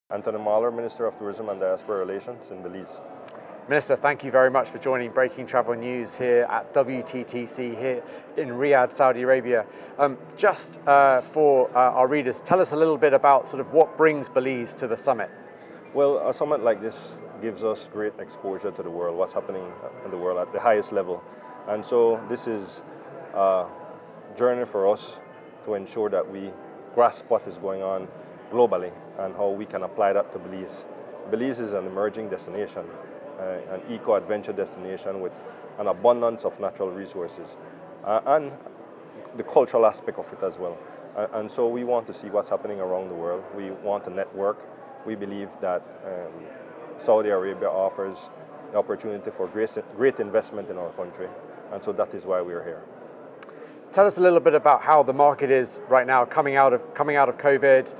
Anthony Mahler, Minister of Tourism and Diaspora Relations in Belize. Minister, thank you very much for joining Breaking Travel News here at WTTC here in Riyadh, Saudi Arabia. Just for our readers, tell us a little bit about sort of what brings Belize to the summit. Well, a summit like this gives us great exposure to the world, what's happening in the world at the highest level. And so this is a journey for us to ensure that we grasp what is going on globally and how we can apply that to Belize. Belize is an emerging destination, an eco-adventure destination with an abundance of natural resources and the cultural aspect of it as well. And so we want to see what's happening around the world. We want to network. We believe that Saudi Arabia offers the opportunity for great investment in our country, and so that is why we're here. Tell us a little bit about how the market is right now coming out of COVID,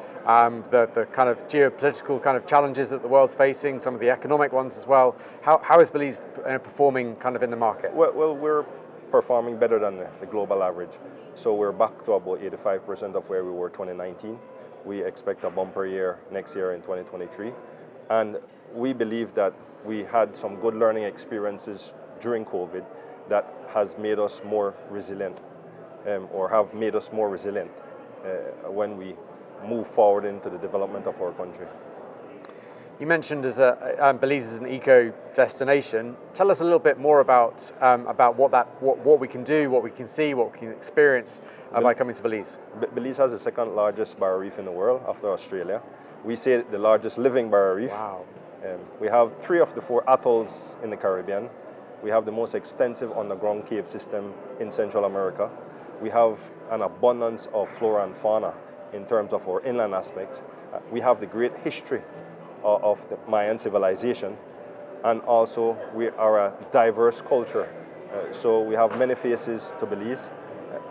the kind of geopolitical kind of challenges that the world's facing, some of the economic ones as well. How is Belize performing kind of in the market? Well, we're performing better than the global average. So we're back to about 85% of where we were 2019. We expect a bumper year next year in 2023. And we believe that we had some good learning experiences during COVID that has made us more resilient. Or have made us more resilient when we move forward into the development of our country. You mentioned Belize is an eco destination. Tell us a little bit more about what we can do, what we can see, what we can experience by coming to Belize. Belize has the second largest barrier reef in the world after Australia. We say the largest living barrier reef. Wow. We have 3 of the 4 atolls in the Caribbean. We have the most extensive underground cave system in Central America. We have an abundance of flora and fauna in terms of our inland aspects. We have the great history of the Mayan civilization, and also we are a diverse culture. So we have many faces to Belize,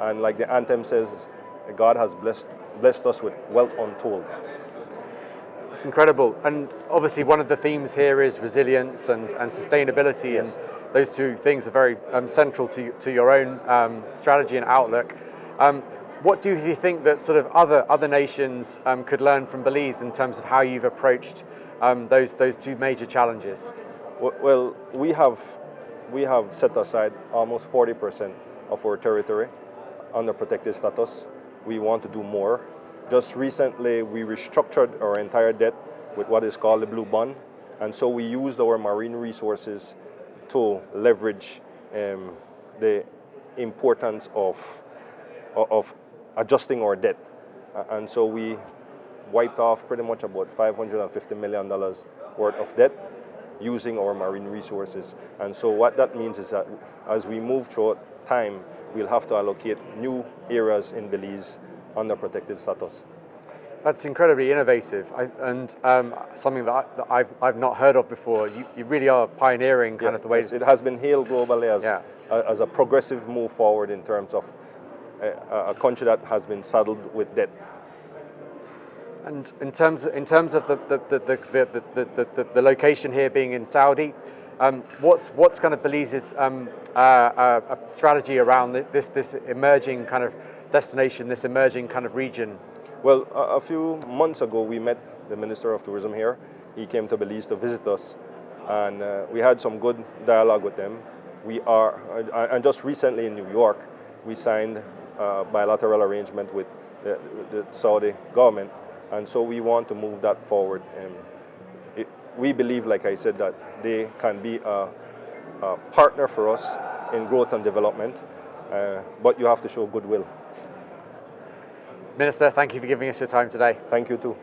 and like the anthem says, God has blessed us with wealth untold. It's incredible, and obviously one of the themes here is resilience and sustainability. Yes. And those two things are very central to your own strategy and outlook. What do you think that sort of other nations could learn from Belize in terms of how you've approached those two major challenges? Well, we have set aside almost 40% of our territory under protected status. We want to do more. Just recently, we restructured our entire debt with what is called the Blue Bond, and so we used our marine resources to leverage the importance of adjusting our debt. And so we wiped off pretty much about $550 million worth of debt using our marine resources. And so what that means is that as we move through time, we'll have to allocate new areas in Belize under protected status. That's incredibly innovative and something that I've not heard of before. You really are pioneering kind of the way. It has been hailed globally as a progressive move forward in terms of a country that has been saddled with debt. And in terms of the location here being in Saudi, what's kind of Belize's strategy around this emerging kind of destination, this emerging kind of region? Well, a few months ago, we met the Minister of Tourism here. He came to Belize to visit us, and we had some good dialogue with them. And just recently in New York, we signed a bilateral arrangement with the Saudi government, and so we want to move that forward. We believe, like I said, that they can be a partner for us in growth and development, but you have to show goodwill. Minister, thank you for giving us your time today. Thank you too.